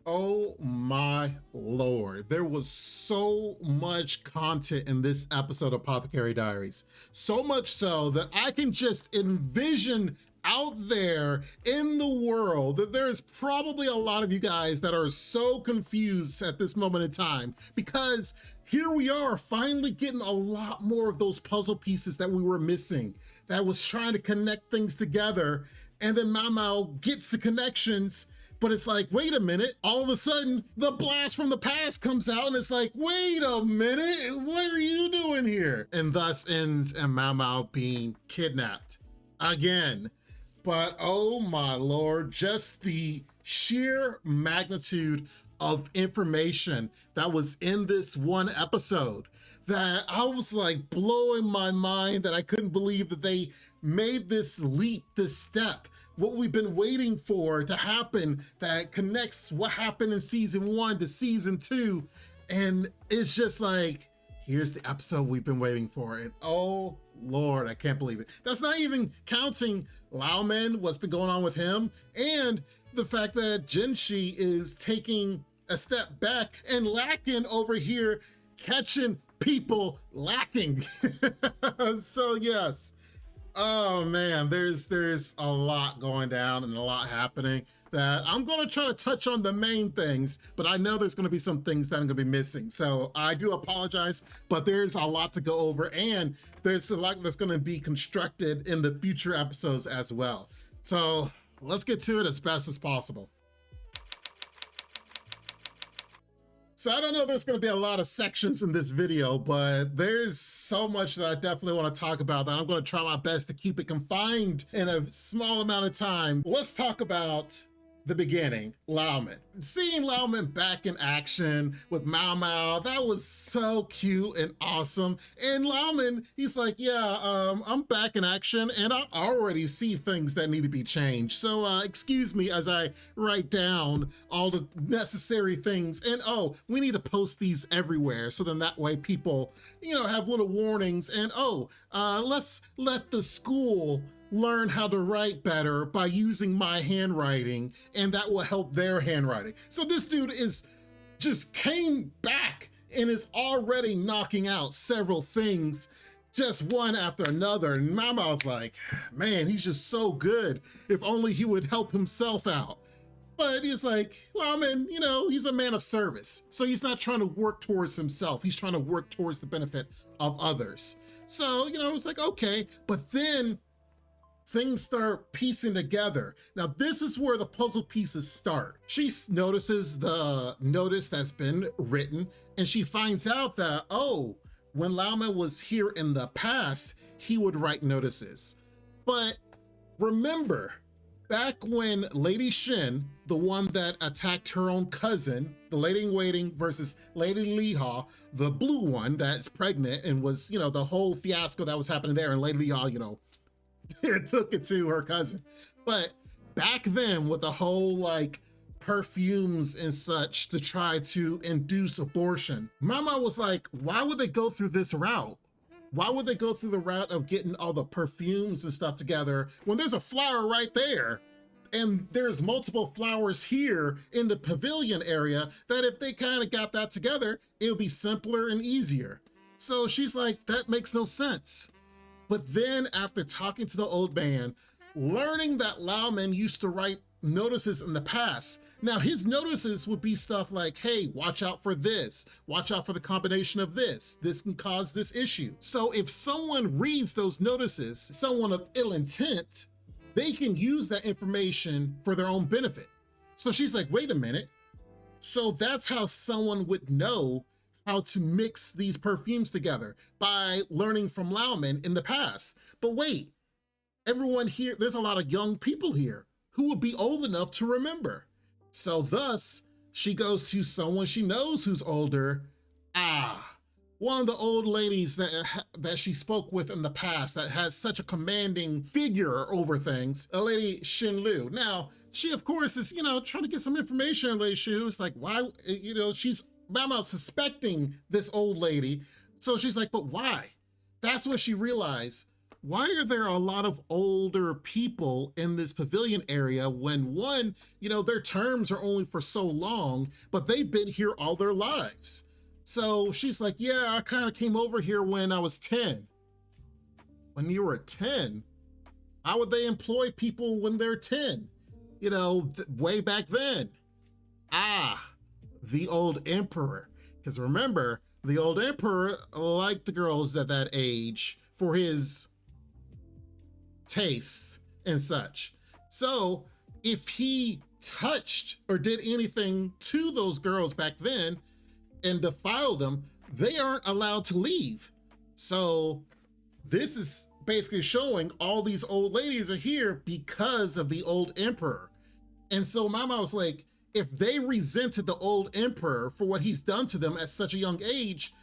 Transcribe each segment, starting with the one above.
Oh my lord. There was so much content in this episode of Apothecary Diaries. So much so that I can just envision out there in the world that there's probably a lot of you guys that are so confused at this moment in time, because here we are finally getting a lot more of those puzzle pieces that we were missing, that was trying to connect things together. And then Maomao gets the connections, but it's like, wait a minute, all of a sudden the blast from the past comes out and it's like, wait a minute, what are you doing here? And thus ends in Maomao being kidnapped again. But oh my lord, just the sheer magnitude of information that was in this one episode, that I was like blowing my mind, that I couldn't believe that they made this leap, this step, what we've been waiting for to happen, that connects what happened in season 1 to season 2. And it's just like, here's the episode we've been waiting for. And oh Lord, I can't believe it. That's not even counting Laomen, what's been going on with him, and the fact that Jinshi is taking a step back and lacking over here, catching people lacking. So yes. Oh man, there's a lot going down and a lot happening that I'm going to try to touch on the main things, but I know there's going to be some things that I'm going to be missing. So I do apologize, but there's a lot to go over, and there's a lot that's going to be constructed in the future episodes as well. So let's get to it as fast as possible. So I don't know if there's going to be a lot of sections in this video, but there's so much that I definitely want to talk about that I'm going to try my best to keep it confined in a small amount of time. Let's talk about the beginning, Laomen. Seeing Laomen back in action with Maomao, that was so cute and awesome. And Laomen, he's like, yeah, I'm back in action and I already see things that need to be changed. So excuse me as I write down all the necessary things. And oh, we need to post these everywhere, so then that way people, have little warnings. And let's let the school learn how to write better by using my handwriting, and that will help their handwriting. So this dude just came back and is already knocking out several things, just one after another. And Maomao's like, man, he's just so good. If only he would help himself out. But he's like, Laomen, he's a man of service. So he's not trying to work towards himself. He's trying to work towards the benefit of others. So, it's like, okay. But then things start piecing together. Now, this is where the puzzle pieces start. She notices the notice that's been written, and she finds out that, when Laomen was here in the past, he would write notices. But remember, back when Lady Shin, the one that attacked her own cousin, the lady-in-waiting versus Lady Liha, the blue one that's pregnant and was, the whole fiasco that was happening there, and Lady Liha, took it to her cousin. But back then, with the whole perfumes and such to try to induce abortion, Mama was like, why would they go through this route? Why would they go through the route of getting all the perfumes and stuff together when there's a flower right there? And there's multiple flowers here in the pavilion area, that if they kind of got that together, it would be simpler and easier. So she's like, that makes no sense. But then after talking to the old man, learning that Laomen used to write notices in the past. Now his notices would be stuff like, hey, watch out for this. Watch out for the combination of this. This can cause this issue. So if someone reads those notices, someone of ill intent, they can use that information for their own benefit. So she's like, wait a minute. So that's how someone would know how to mix these perfumes together, by learning from Laomen in the past. But wait, everyone here, there's a lot of young people here who will be old enough to remember. So thus, she goes to someone she knows who's older. One of the old ladies that she spoke with in the past that has such a commanding figure over things, a lady Shinlu. Now, she of course is, trying to get some information on Lady Shinlu. It's like, why, she's Maomao suspecting this old lady. So she's like, but why? That's when she realized why are there a lot of older people in this pavilion area when one, their terms are only for so long, but they've been here all their lives? So she's like, yeah, I kind of came over here when I was 10. When you were 10? How would they employ people when they're 10? Way back then. Ah, the old emperor. Because remember, the old emperor liked the girls at that age for his tastes and such. So if he touched or did anything to those girls back then and defiled them, they aren't allowed to leave. So this is basically showing all these old ladies are here because of the old emperor. And so Maomao was like, if they resented the old emperor for what he's done to them at such a young age,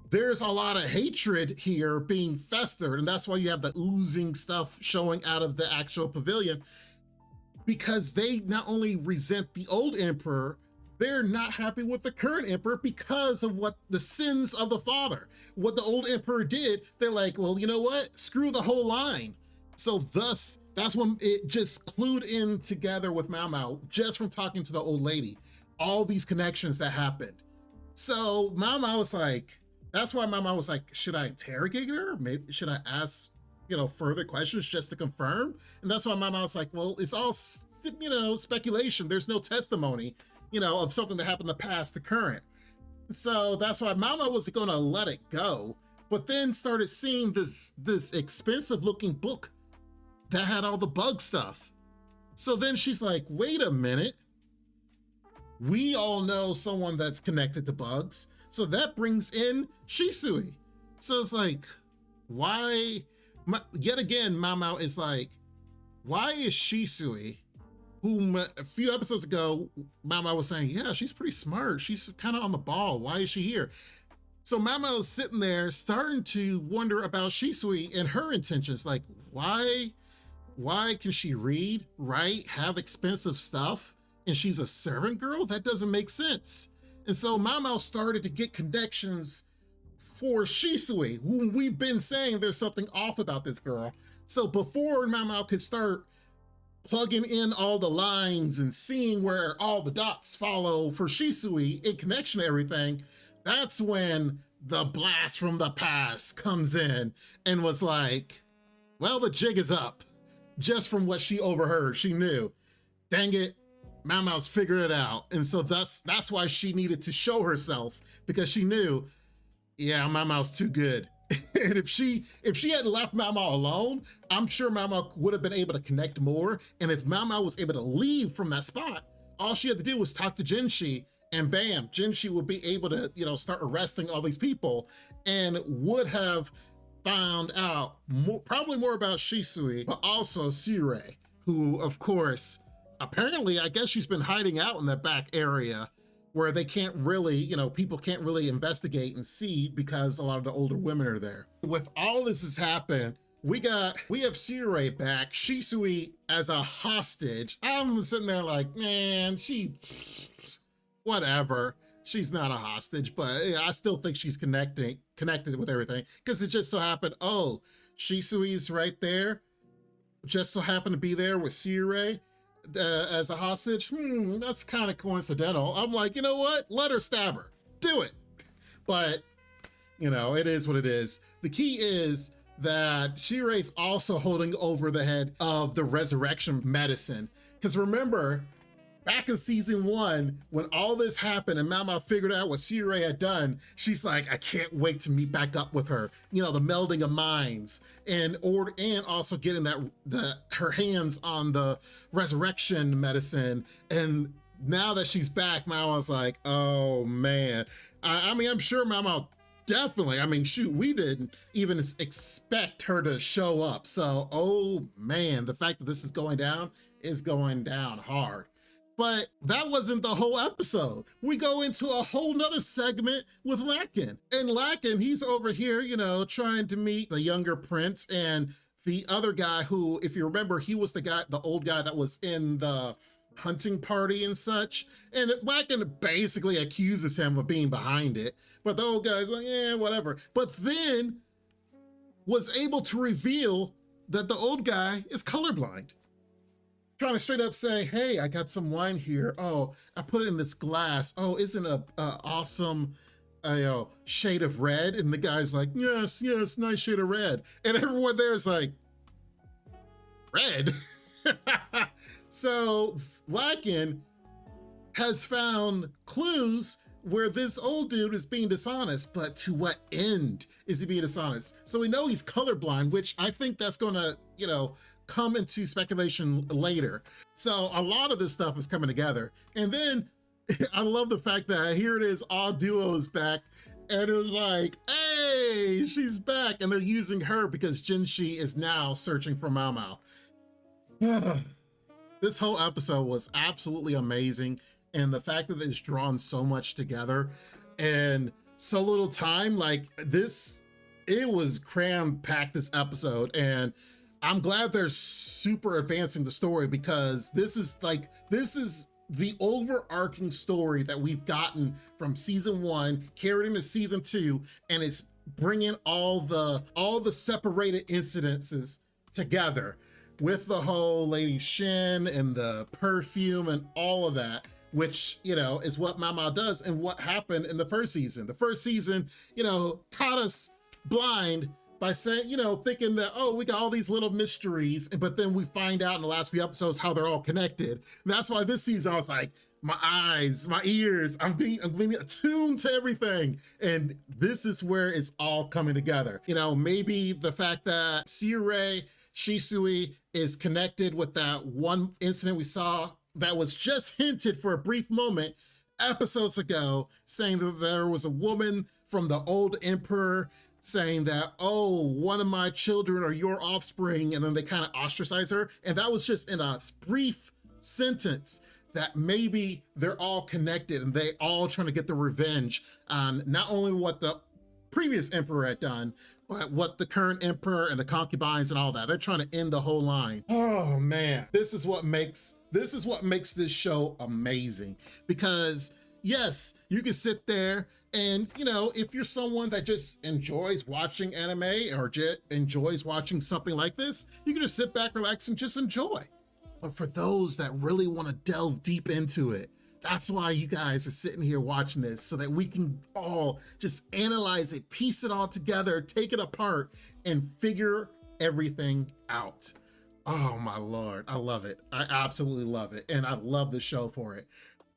there's a lot of hatred here being festered. And that's why you have the oozing stuff showing out of the actual pavilion, because they not only resent the old emperor, they're not happy with the current emperor because of what the sins of the father, what the old emperor did. They're like, well, you know what? Screw the whole line. So thus, that's when it just clued in together with Maomao, just from talking to the old lady, all these connections that happened. So Maomao was like, that's why Maomao was like, should I interrogate her? Maybe should I ask, further questions just to confirm? And that's why Maomao was like, well, it's all, speculation. There's no testimony, of something that happened in the past to current. So that's why Maomao was going to let it go, but then started seeing this expensive looking book that had all the bug stuff. So then she's like, wait a minute. We all know someone that's connected to bugs. So that brings in Shisui. So it's like, why? Yet again, Maomao is like, why is Shisui, whom a few episodes ago, Maomao was saying, yeah, she's pretty smart. She's kind of on the ball. Why is she here? So Maomao is sitting there starting to wonder about Shisui and her intentions. Like, why can she read, write, have expensive stuff, and she's a servant girl? That doesn't make sense. And so Maomao started to get connections for Shisui, whom we've been saying there's something off about this girl. So before Maomao could start plugging in all the lines and seeing where all the dots follow for Shisui in connection to everything, that's when the blast from the past comes in and was like, well, the jig is up. Just from what she overheard, she knew. Dang it, Maomao's figured it out. And so that's why she needed to show herself, because she knew, yeah, Maomao's too good. And if she had left Maomao alone, I'm sure Maomao would have been able to connect more. And if Maomao was able to leave from that spot, all she had to do was talk to Jinshi, and bam, Jinshi would be able to, start arresting all these people and would have found out probably more about Shisui, but also Sirei, who, of course, apparently, I guess she's been hiding out in that back area where they can't really, people can't really investigate and see because a lot of the older women are there. With all this has happened, we have Sirei back, Shisui as a hostage. I'm sitting there like, man, whatever. She's not a hostage, but I still think she's connected with everything, because it just so happened, oh, Shisui's right there, just so happened to be there with Sirei as a hostage. That's kind of coincidental. I'm like, you know what? Let her stab her. Do it. But, it is what it is. The key is that Shirei's also holding over the head of the resurrection medicine. Because remember, back in season 1, when all this happened and Maomao figured out what Sirei had done, she's like, I can't wait to meet back up with her. The melding of minds and also getting her hands on the resurrection medicine. And now that she's back, Maomao's like, oh man. I'm sure Maomao definitely, shoot, we didn't even expect her to show up. So, oh man, the fact that this is going down hard. But that wasn't the whole episode. We go into a whole nother segment with Lakin. And Lakin, he's over here, trying to meet the younger prince and the other guy who, if you remember, he was the old guy that was in the hunting party and such. And Lakin basically accuses him of being behind it. But the old guy's like, yeah, whatever. But then was able to reveal that the old guy is colorblind. Trying to straight up say, hey, I got some wine here. Oh, I put it in this glass. Oh, isn't a awesome shade of red? And the guy's like, yes, nice shade of red. And everyone there is like, red? So Lakin has found clues where this old dude is being dishonest, but to what end is he being dishonest? So we know he's colorblind, which I think that's gonna, come into speculation later. So a lot of this stuff is coming together. And then I love the fact that here it is, all duo is back, and it was like, hey, she's back, and they're using her because Jinshi is now searching for Maomao. This whole episode was absolutely amazing, and the fact that it's drawn so much together and so little time, like this, it was cram-packed, this episode. And I'm glad they're super advancing the story, because this is the overarching story that we've gotten from season 1 carried into season 2, and it's bringing all the separated incidences together with the whole Lady Shin and the perfume and all of that, which, is what Maomao does and what happened in the first season. The first season, caught us blind by saying, thinking that, oh, we got all these little mysteries, but then we find out in the last few episodes how they're all connected. And that's why this season I was like, my eyes, my ears, I'm being attuned to everything. And this is where it's all coming together. Maybe the fact that Sirei Shisui is connected with that one incident we saw that was just hinted for a brief moment episodes ago, saying that there was a woman from the old emperor saying that, oh, one of my children are your offspring, and then they kind of ostracize her. And that was just in a brief sentence that maybe they're all connected and they all trying to get the revenge on not only what the previous emperor had done, but what the current emperor and the concubines and all that. They're trying to end the whole line. Oh man, this is what makes this show amazing. Because yes, you can sit there and, if you're someone that just enjoys watching anime or just enjoys watching something like this, you can just sit back, relax, and just enjoy. But for those that really want to delve deep into it, that's why you guys are sitting here watching this, so that we can all just analyze it, piece it all together, take it apart, and figure everything out. Oh my Lord, I love it. I absolutely love it. And I love the show for it.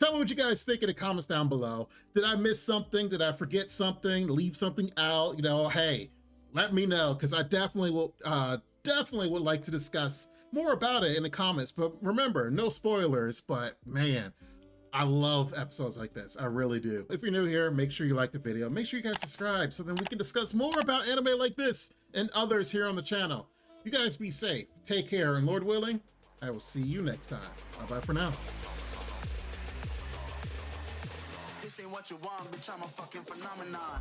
Tell me what you guys think in the comments down below. Did I miss something? Did I forget something? Leave something out? Hey, let me know, because I definitely would like to discuss more about it in the comments. But remember, no spoilers, but man, I love episodes like this. I really do. If you're new here, make sure you like the video. Make sure you guys subscribe so then we can discuss more about anime like this and others here on the channel. You guys be safe, take care, and Lord willing, I will see you next time. Bye-bye for now. This ain't what you want, bitch, I'm a fucking phenomenon.